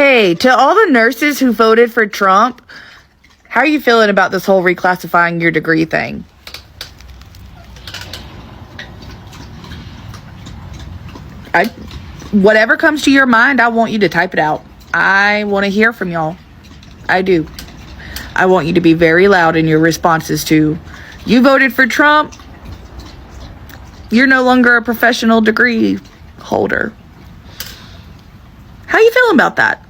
Hey, to all the nurses who voted for Trump, how are you feeling about this whole reclassifying your degree thing? Whatever comes to your mind, I want you to type it out. I want to hear from y'all. I do. I want you to be very loud in your responses to, you voted for Trump, you're no longer a professional degree holder. How you feeling about that?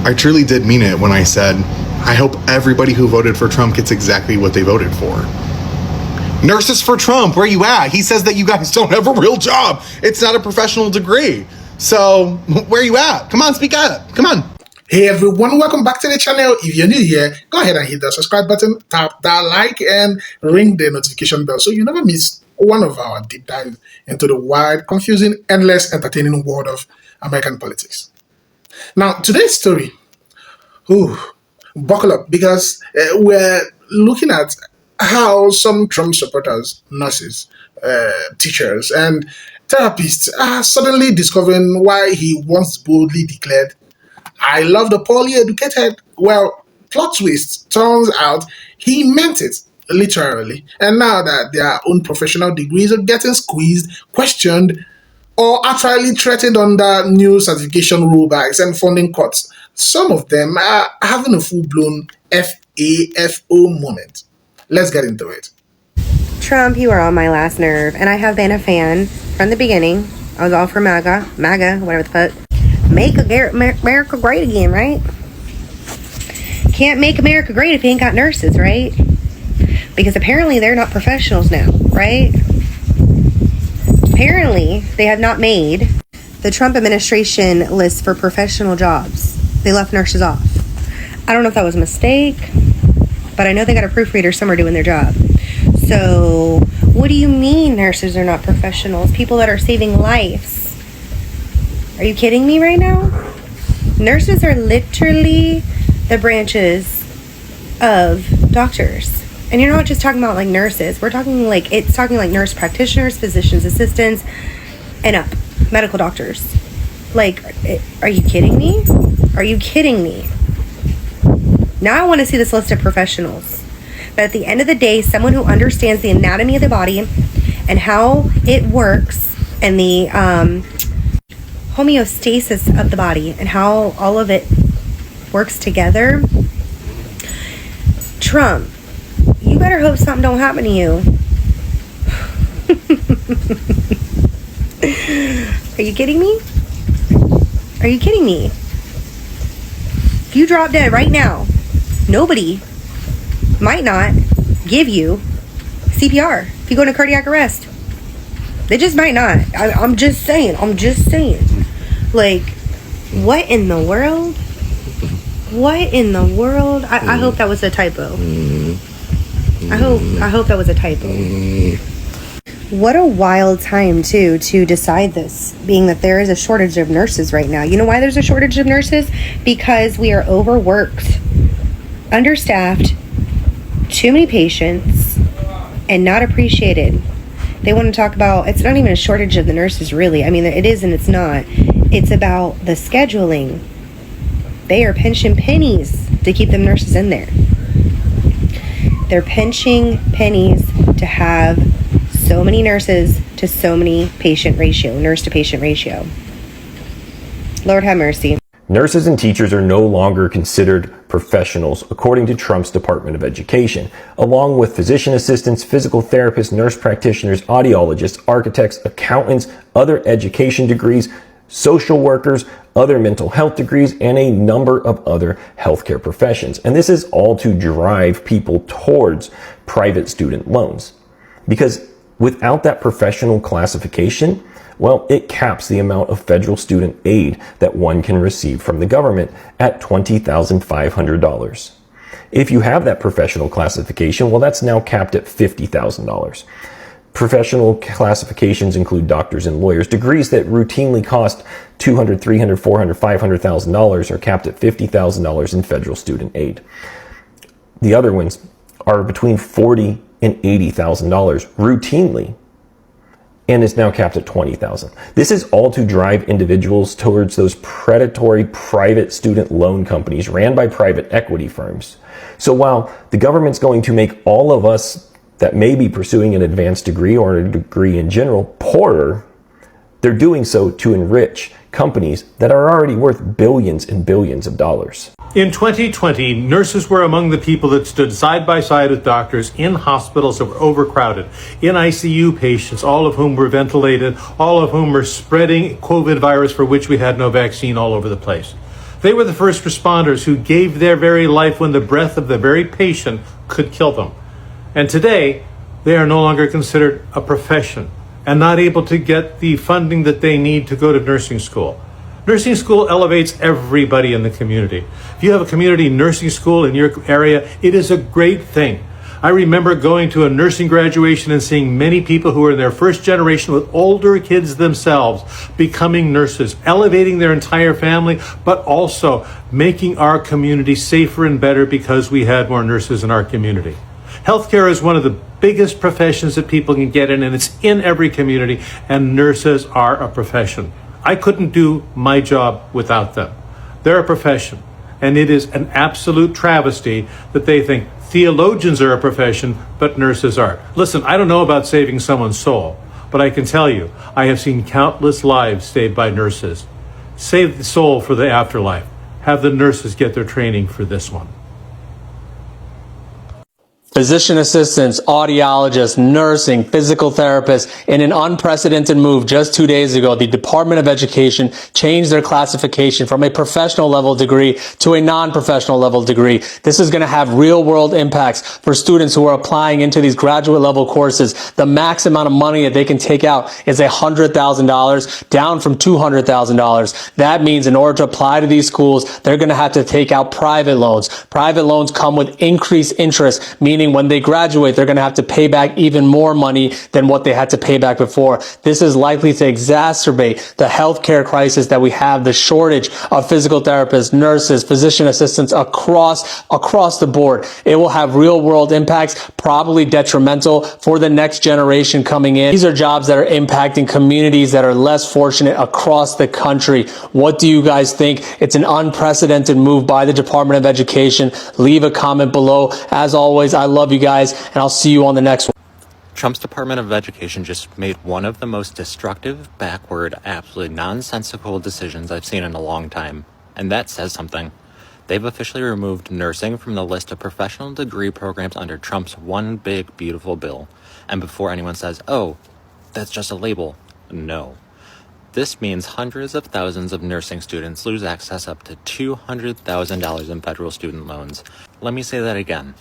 I truly did mean it when I said, I hope everybody who voted for Trump gets exactly what they voted for. Nurses for Trump, where you at? He says that you guys don't have a real job. It's not a professional degree. So where you at? Come on, speak up. Come on. Hey everyone, welcome back to the channel. If you're new here, go ahead and hit the subscribe button, tap that like, and ring the notification bell so you never miss one of our deep dive into the wide, confusing, endless, entertaining world of American politics. Now, today's story, buckle up, because we're looking at how some Trump supporters, nurses, teachers, and therapists are suddenly discovering why he once boldly declared, I love the poorly educated. Well, plot twist, turns out he meant it, literally. And now that their own professional degrees are getting squeezed, questioned, or actually threatened under new certification rollbacks and funding cuts, some of them are having a full-blown FAFO moment. Let's get into it. Trump, you are on my last nerve, and I have been a fan from the beginning. I was all for MAGA, whatever the fuck. Make America great again, right? Can't make America great if you ain't got nurses, right? Because apparently they're not professionals now, right? Apparently they have not made the Trump administration list for professional jobs. They left nurses off. I don't know if that was a mistake, but I know they got a proofreader somewhere doing their job. So what do you mean nurses are not professionals? People that are saving lives. Are you kidding me right now? Nurses are literally the branches of doctors. And you're not just talking about like nurses. We're talking like, it's talking like nurse practitioners, physician's assistants, and up. Medical doctors. Like, are you kidding me? Are you kidding me? Now I want to see this list of professionals. But at the end of the day, someone who understands the anatomy of the body and how it works and the homeostasis of the body and how all of it works together. Trump, you better hope something don't happen to you. Are you kidding me? Are you kidding me? If you drop dead right now, nobody might not give you CPR if you go into cardiac arrest. They just might not. I'm just saying. Like, what in the world? What in the world? I hope that was a typo. I hope that was a typo. What a wild time, too, to decide this, being that there is a shortage of nurses right now. You know why there's a shortage of nurses? Because we are overworked, understaffed, too many patients, and not appreciated. They want to talk about, it's not even a shortage of the nurses, really. I mean, it is and it's not. It's about the scheduling. They are pinching pennies to keep them nurses in there. They're pinching pennies to have so many nurses to so many patient ratio, nurse to patient ratio. Lord have mercy. Nurses and teachers are no longer considered professionals, according to Trump's Department of Education, along with physician assistants, physical therapists, nurse practitioners, audiologists, architects, accountants, other education degrees, social workers, other mental health degrees, and a number of other healthcare professions. And this is all to drive people towards private student loans. Because without that professional classification, well, it caps the amount of federal student aid that one can receive from the government at $20,500. If you have that professional classification, well, that's now capped at $50,000. Professional classifications include doctors and lawyers. Degrees that routinely cost $200,000, $300,000, $400,000, $500,000 are capped at $50,000 in federal student aid. The other ones are between $40,000 and $80,000 routinely. and is now capped at 20,000. This is all to drive individuals towards those predatory private student loan companies ran by private equity firms. So while the government's going to make all of us that may be pursuing an advanced degree or a degree in general poorer, they're doing so to enrich companies that are already worth billions and billions of dollars. In 2020, nurses were among the people that stood side by side with doctors in hospitals that were overcrowded, in ICU patients, all of whom were ventilated, all of whom were spreading COVID virus for which we had no vaccine all over the place. They were the first responders who gave their very life when the breath of the very patient could kill them. And today, they are no longer considered a profession and not able to get the funding that they need to go to nursing school. Nursing school elevates everybody in the community. If you have a community nursing school in your area, it is a great thing. I remember going to a nursing graduation and seeing many people who are in their first generation with older kids themselves becoming nurses, elevating their entire family, but also making our community safer and better because we had more nurses in our community. Healthcare is one of the biggest professions that people can get in, and it's in every community, and nurses are a profession. I couldn't do my job without them. They're a profession, and it is an absolute travesty that they think theologians are a profession, but nurses aren't. Listen, I don't know about saving someone's soul, but I can tell you, I have seen countless lives saved by nurses. Save the soul for the afterlife. Have the nurses get their training for this one. Physician assistants, audiologists, nursing, physical therapists. In an unprecedented move just 2 days ago, the Department of Education changed their classification from a professional level degree to a non-professional level degree. This is going to have real world impacts for students who are applying into these graduate level courses. The max amount of money that they can take out is $100,000, down from $200,000. That means in order to apply to these schools, they're going to have to take out private loans. Private loans come with increased interest, meaning when they graduate, they're going to have to pay back even more money than what they had to pay back before. This is likely to exacerbate the healthcare crisis that we have, the shortage of physical therapists, nurses, physician assistants across the board. It will have real world impacts, probably detrimental for the next generation coming in. These are jobs that are impacting communities that are less fortunate across the country. What do you guys think? It's an unprecedented move by the Department of Education. Leave a comment below. As always, I love you guys, and I'll see you on the next one. Trump's Department of Education just made one of the most destructive, backward, absolutely nonsensical decisions I've seen in a long time. And that says something. They've officially removed nursing from the list of professional degree programs under Trump's one big, beautiful bill. And before anyone says, oh, that's just a label, no. This means hundreds of thousands of nursing students lose access up to $200,000 in federal student loans. Let me say that again.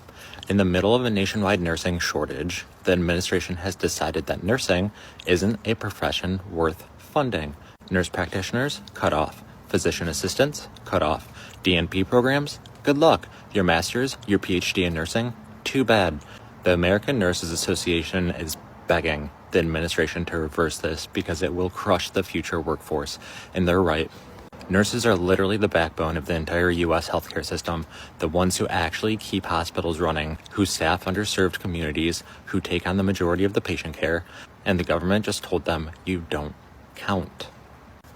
In the middle of a nationwide nursing shortage, the administration has decided that nursing isn't a profession worth funding. Nurse practitioners, cut off. Physician assistants, cut off. DNP programs, good luck. Your master's, your PhD in nursing, too bad. The American Nurses Association is begging the administration to reverse this because it will crush the future workforce, and they're right. Nurses are literally the backbone of the entire U.S. healthcare system, the ones who actually keep hospitals running, who staff underserved communities, who take on the majority of the patient care, and the government just told them, you don't count.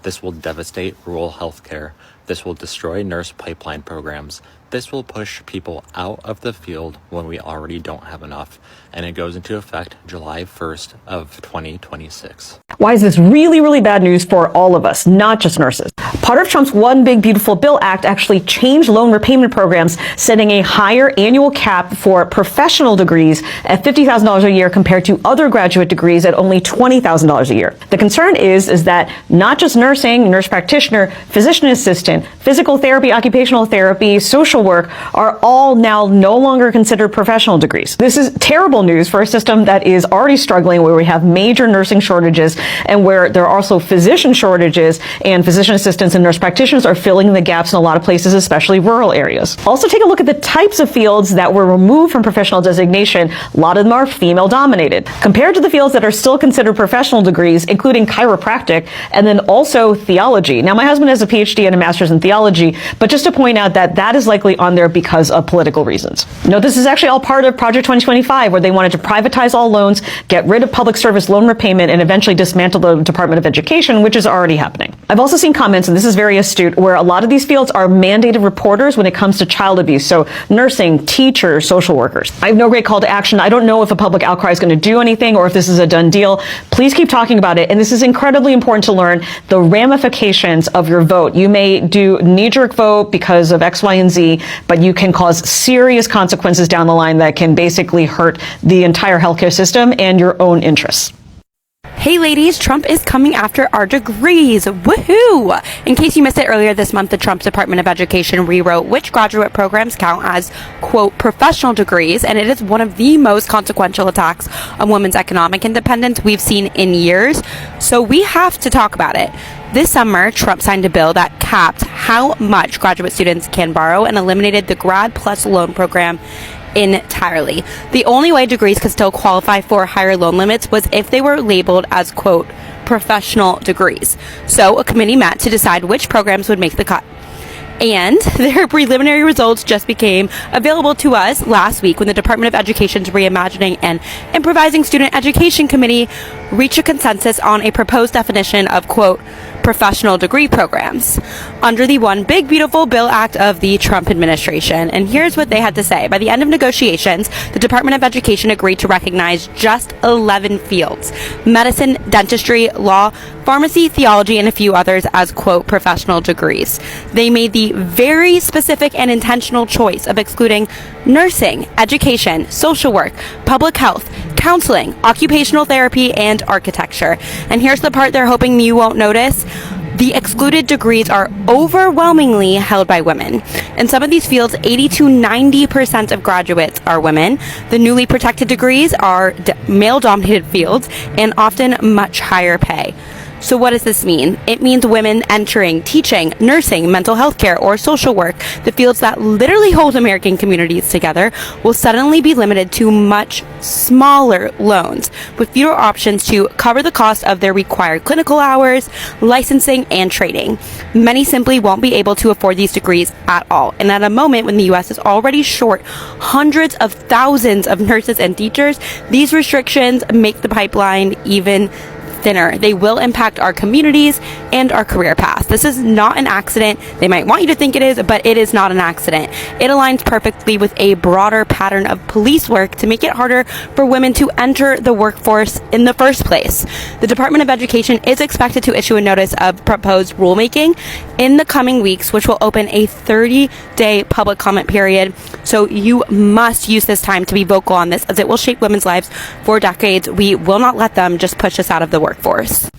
This will devastate rural healthcare. This will destroy nurse pipeline programs. This will push people out of the field when we already don't have enough. And it goes into effect July 1st of 2026. Why is this really, really bad news for all of us, not just nurses? Part of Trump's One Big Beautiful Bill Act actually changed loan repayment programs, setting a higher annual cap for professional degrees at $50,000 a year compared to other graduate degrees at only $20,000 a year. The concern is that not just nursing, nurse practitioner, physician assistant, physical therapy, occupational therapy, social work are all now no longer considered professional degrees. This is terrible news for a system that is already struggling, where we have major nursing shortages and where there are also physician shortages, and physician assistants and nurse practitioners are filling the gaps in a lot of places, especially rural areas. Also, take a look at the types of fields that were removed from professional designation. A lot of them are female dominated compared to the fields that are still considered professional degrees, including chiropractic and then also theology. Now, my husband has a PhD and a master's in theology, but just to point out that that is likely specifically on there because of political reasons. No, this is actually all part of Project 2025, where they wanted to privatize all loans, get rid of public service loan repayment, and eventually dismantle the Department of Education, which is already happening. I've also seen comments, and this is very astute, where a lot of these fields are mandated reporters when it comes to child abuse. So nursing, teachers, social workers. I have no great call to action. I don't know if a public outcry is going to do anything or if this is a done deal. Please keep talking about it. And this is incredibly important to learn the ramifications of your vote. You may do knee-jerk vote because of X, Y, and Z, but you can cause serious consequences down the line that can basically hurt the entire healthcare system and your own interests. Hey ladies, Trump is coming after our degrees. Woohoo! In case you missed it earlier this month, the Trump Department of Education rewrote which graduate programs count as, quote, professional degrees, and it is one of the most consequential attacks on women's economic independence we've seen in years. So we have to talk about it. This summer, Trump signed a bill that capped how much graduate students can borrow and eliminated the Grad Plus loan program entirely. The only way degrees could still qualify for higher loan limits was if they were labeled as, quote, professional degrees. So a committee met to decide which programs would make the cut. And their preliminary results just became available to us last week when the Department of Education's Reimagining and Improvising Student Education Committee reached a consensus on a proposed definition of, quote, professional degree programs under the One Big Beautiful Bill Act of the Trump administration. And here's what they had to say. By the end of negotiations, the Department of Education agreed to recognize just 11 fields: medicine, dentistry, law, pharmacy, theology, and a few others as, quote, professional degrees. They made the very specific and intentional choice of excluding nursing, education, social work, public health, counseling, occupational therapy, and architecture. And here's the part they're hoping you won't notice. The excluded degrees are overwhelmingly held by women. In some of these fields, 80 to 90% of graduates are women. The newly protected degrees are male-dominated fields and often much higher pay. So what does this mean? It means women entering teaching, nursing, mental health care, or social work, the fields that literally hold American communities together, will suddenly be limited to much smaller loans with fewer options to cover the cost of their required clinical hours, licensing, and training. Many simply won't be able to afford these degrees at all. And at a moment when the U.S. is already short hundreds of thousands of nurses and teachers, these restrictions make the pipeline even thinner. They will impact our communities and our career paths. This is not an accident. They might want you to think it is, but it is not an accident. It aligns perfectly with a broader pattern of police work to make it harder for women to enter the workforce in the first place. The Department of Education is expected to issue a notice of proposed rulemaking in the coming weeks, which will open a 30-day public comment period. So you must use this time to be vocal on this, as it will shape women's lives for decades. We will not let them just push us out of the workforce.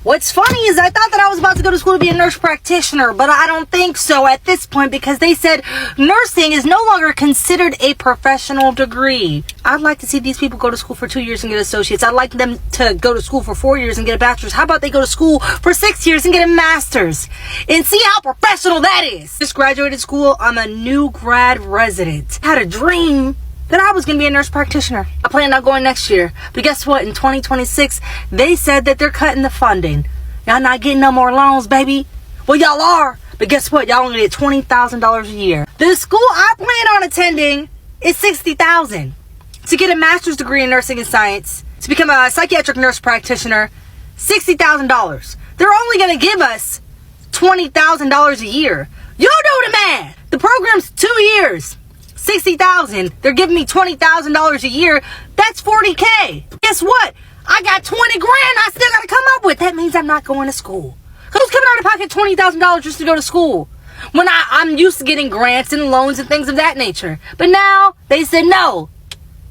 What's funny is I thought that I was about to go to school to be a nurse practitioner, but I don't think so at this point, because they said nursing is no longer considered a professional degree. I'd like to see these people go to school for 2 years and get associates. I'd like them to go to school for 4 years and get a bachelor's. How about they go to school for 6 years and get a master's and see how professional that is? Just graduated school. I'm a new grad resident. I had a dream that I was going to be a nurse practitioner. I planned on going next year. But guess what? In 2026, they said that they're cutting the funding. Y'all not getting no more loans, baby. Well, y'all are. But guess what? Y'all only get $20,000 a year. The school I plan on attending is $60,000. To get a master's degree in nursing and science, to become a psychiatric nurse practitioner, $60,000. They're only going to give us $20,000 a year. You do the math. The program's 2 years. $60,000. They're giving me $20,000 a year. That's $40K. Guess what? I got 20 grand I still got to come up with. That means I'm not going to school. Who's coming out of pocket $20,000 just to go to school? When I'm used to getting grants and loans and things of that nature. But now they said no.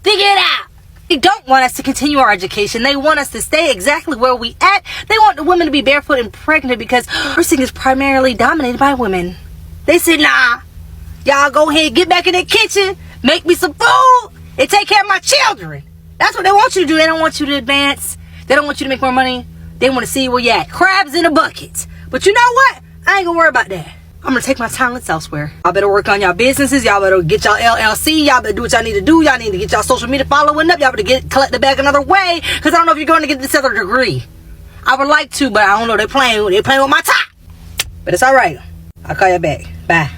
Figure it out. They don't want us to continue our education. They want us to stay exactly where we at. They want the women to be barefoot and pregnant because nursing is primarily dominated by women. They said, nah. Y'all go ahead, get back in the kitchen, make me some food, and take care of my children. That's what they want you to do. They don't want you to advance. They don't want you to make more money. They want to see where you at. Crabs in a bucket. But you know what? I ain't gonna worry about that. I'm gonna take my talents elsewhere. Y'all better work on y'all businesses. Y'all better get y'all LLC. Y'all better do what y'all need to do. Y'all need to get y'all social media following up. Y'all better collect the bag another way. Because I don't know if you're going to get this other degree. I would like to, but I don't know. They're playing with my top. But it's all right. I'll call you back. Bye.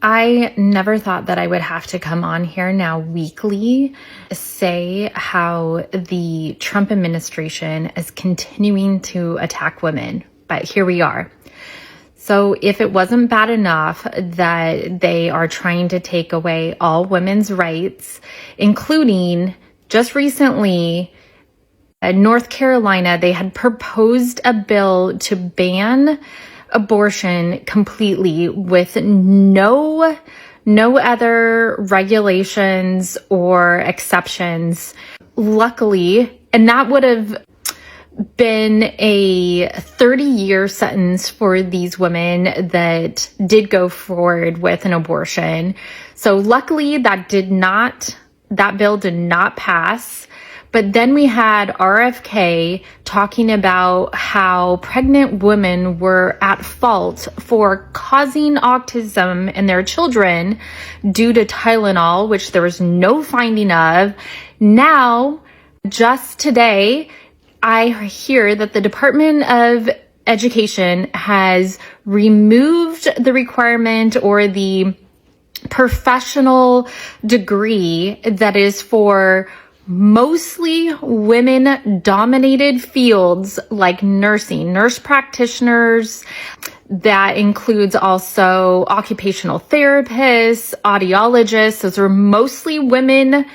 I never thought that I would have to come on here now weekly, say how the Trump administration is continuing to attack women, but here we are. So if it wasn't bad enough that they are trying to take away all women's rights, including just recently in North Carolina, they had proposed a bill to ban abortion completely with no other regulations or exceptions. Luckily, and that would have been a 30-year sentence for these women that did go forward with an abortion. So luckily that bill did not pass. But then we had RFK talking about how pregnant women were at fault for causing autism in their children due to Tylenol, which there was no finding of. Now, just today, I hear that the Department of Education has removed the requirement or the professional degree that is for mostly women-dominated fields like nursing, nurse practitioners. That includes also occupational therapists, audiologists. Those are mostly women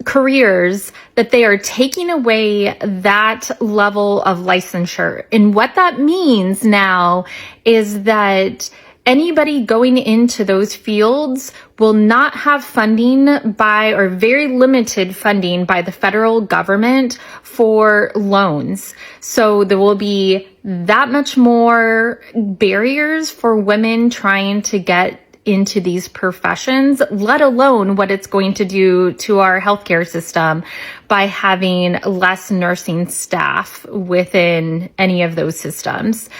careers that they are taking away that level of licensure. And what that means now is that anybody going into those fields will not have funding or very limited funding by the federal government for loans. So there will be that much more barriers for women trying to get into these professions, let alone what it's going to do to our healthcare system by having less nursing staff within any of those systems.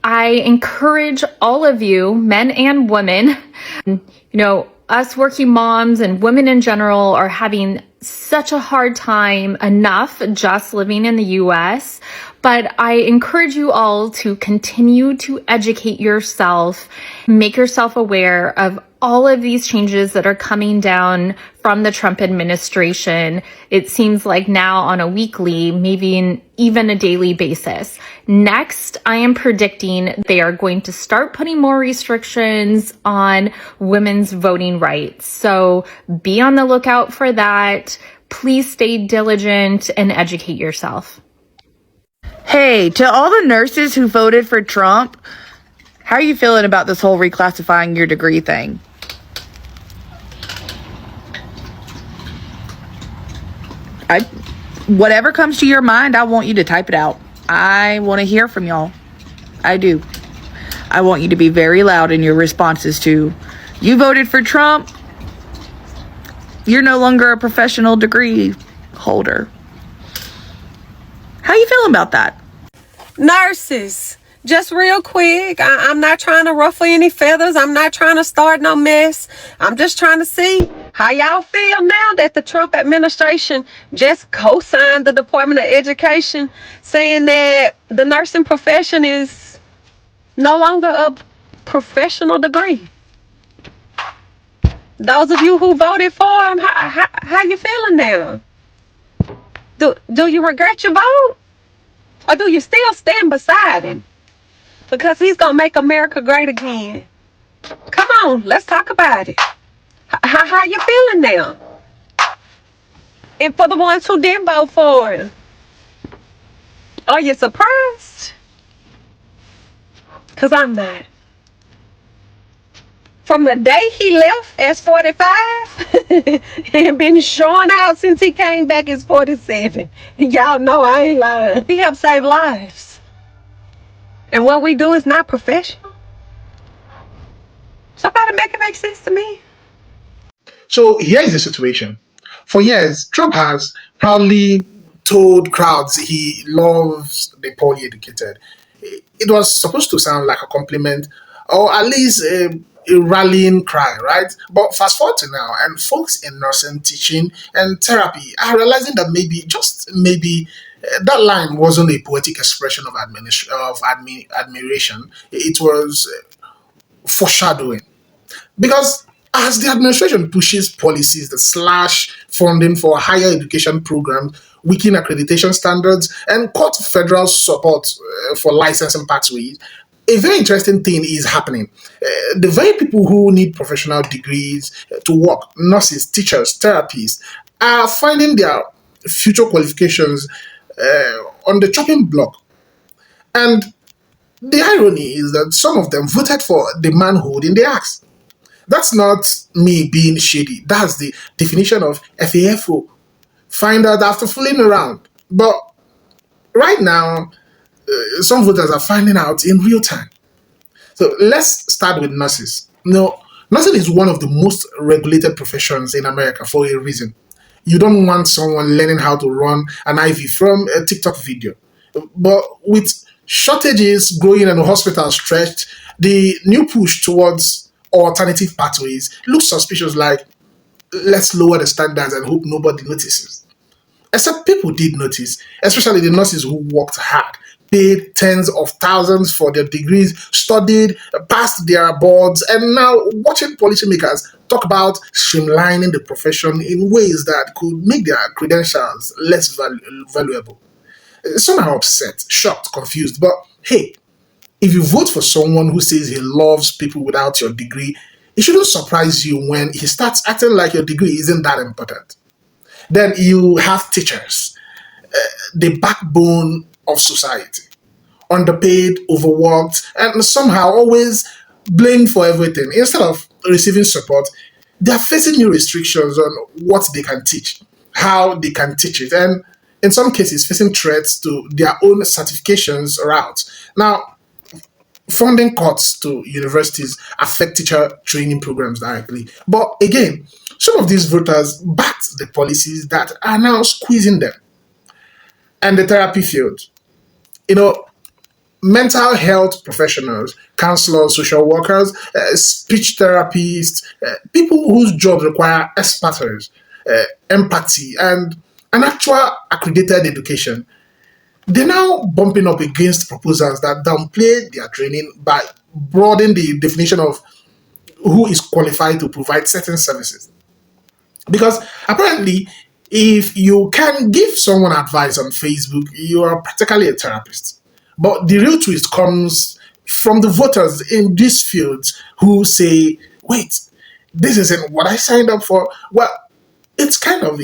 I encourage all of you, men and women, us working moms and women in general are having such a hard time enough just living in the US. But I encourage you all to continue to educate yourself, make yourself aware of all of these changes that are coming down from the Trump administration. It seems like now on a weekly, maybe even a daily basis. Next, I am predicting they are going to start putting more restrictions on women's voting rights. So be on the lookout for that. Please stay diligent and educate yourself. Hey, to all the nurses who voted for Trump, how are you feeling about this whole reclassifying your degree thing? Whatever comes to your mind, I want you to type it out. I want to hear from y'all. I do. I want you to be very loud in your responses to, you voted for Trump, you're no longer a professional degree holder. How you feeling about that? Nurses, just real quick, I'm not trying to ruffle any feathers. I'm not trying to start no mess. I'm just trying to see how y'all feel now that the Trump administration just co-signed the Department of Education saying that the nursing profession is no longer a professional degree. Those of you who voted for him, how you feeling now? Do you regret your vote? Or do you still stand beside him? Because he's going to make America great again. Come on, let's talk about it. How you feeling now? And for the ones who didn't vote for him, are you surprised? Because I'm not. From the day he left as 45 and been showing out since he came back as 47. Y'all know I ain't lying. He helped save lives. And what we do is not professional. Somebody make it make sense to me. So here is the situation. For years, Trump has proudly told crowds he loves the poorly educated. It was supposed to sound like a compliment, or at least a rallying cry, right? But fast forward to now, and folks in nursing, teaching, and therapy are realizing that maybe, that line wasn't a poetic expression of admiration. It was foreshadowing. Because as the administration pushes policies that slash funding for higher education programs, weaken accreditation standards, and cut federal support for licensing pathways, a very interesting thing is happening. The very people who need professional degrees to work, nurses, teachers, therapists, are finding their future qualifications on the chopping block. And the irony is that some of them voted for the man holding the axe. That's not me being shady. That's the definition of FAFO. Find out after fooling around. But right now, some voters are finding out in real time. So let's start with nurses. No, nursing is one of the most regulated professions in America for a reason. You don't want someone learning how to run an IV from a TikTok video. But with shortages growing and hospitals stretched, the new push towards alternative pathways looks suspicious, like let's lower the standards and hope nobody notices. Except people did notice, especially the nurses who worked hard, paid tens of thousands for their degrees, studied, passed their boards, and now watching policymakers talk about streamlining the profession in ways that could make their credentials less valuable. Some are upset, shocked, confused, but hey, if you vote for someone who says he loves people without your degree, it shouldn't surprise you when he starts acting like your degree isn't that important. Then you have teachers, the backbone of society, underpaid, overworked, and somehow always blamed for everything. Instead of receiving support, they are facing new restrictions on what they can teach, how they can teach it, and in some cases facing threats to their own certifications routes. Now, funding cuts to universities affect teacher training programs directly. But again, some of these voters backed the policies that are now squeezing them. And the therapy field. Mental health professionals, counselors, social workers, speech therapists, people whose jobs require expertise, empathy, and an actual accredited education, they're now bumping up against proposals that downplay their training by broadening the definition of who is qualified to provide certain services. Because apparently, if you can give someone advice on Facebook, you are practically a therapist. But the real twist comes from the voters in these fields who say, wait, this isn't what I signed up for. Well, it's kind of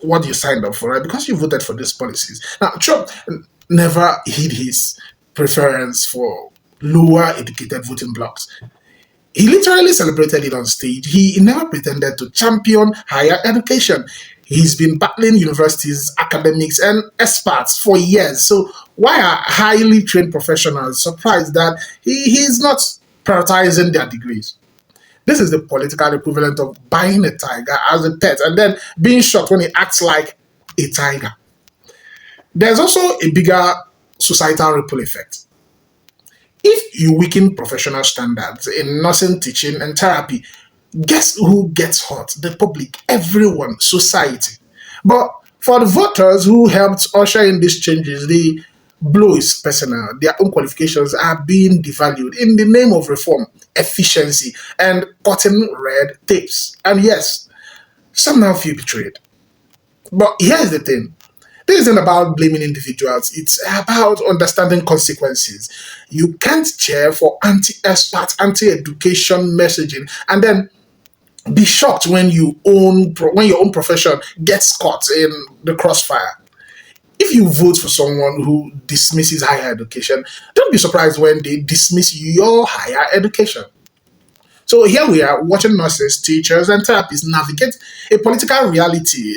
what you signed up for, right? Because you voted for these policies. Now, Trump never hid his preference for lower educated voting blocks. He literally celebrated it on stage. He never pretended to champion higher education. He's been battling universities, academics, and experts for years. So why are highly trained professionals surprised that he's not prioritizing their degrees? This is the political equivalent of buying a tiger as a pet and then being shocked when he acts like a tiger. There's also a bigger societal ripple effect. If you weaken professional standards in nursing, teaching, and therapy, guess who gets hurt? The public, everyone, society. But for the voters who helped usher in these changes, the blow is personal. Their own qualifications are being devalued in the name of reform, efficiency, and cutting red tapes. And yes, some now feel betrayed. But here's the thing. This isn't about blaming individuals. It's about understanding consequences. You can't cheer for anti-expert, anti-education messaging and then be shocked when your own profession gets caught in the crossfire. If you vote for someone who dismisses higher education, don't be surprised when they dismiss your higher education. So here we are watching nurses, teachers, and therapists navigate a political reality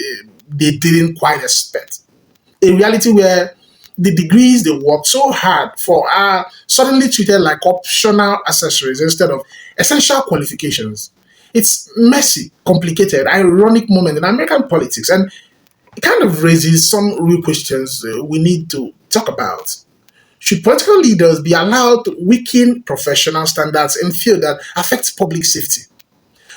they didn't quite expect. A reality where the degrees they worked so hard for are suddenly treated like optional accessories instead of essential qualifications. It's messy, complicated, ironic moment in American politics, and it kind of raises some real questions we need to talk about. Should political leaders be allowed to weaken professional standards in fields that affect public safety?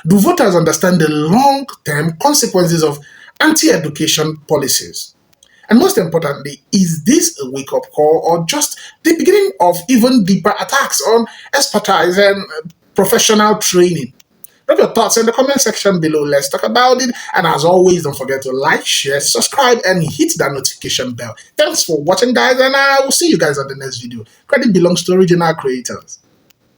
Do voters understand the long-term consequences of anti-education policies? And most importantly, is this a wake-up call or just the beginning of even deeper attacks on expertise and professional training? Drop your thoughts in the comment section below. Let's talk about it. And as always, don't forget to like, share, subscribe, and hit that notification bell. Thanks for watching, guys, and I will see you guys on the next video. Credit belongs to original creators.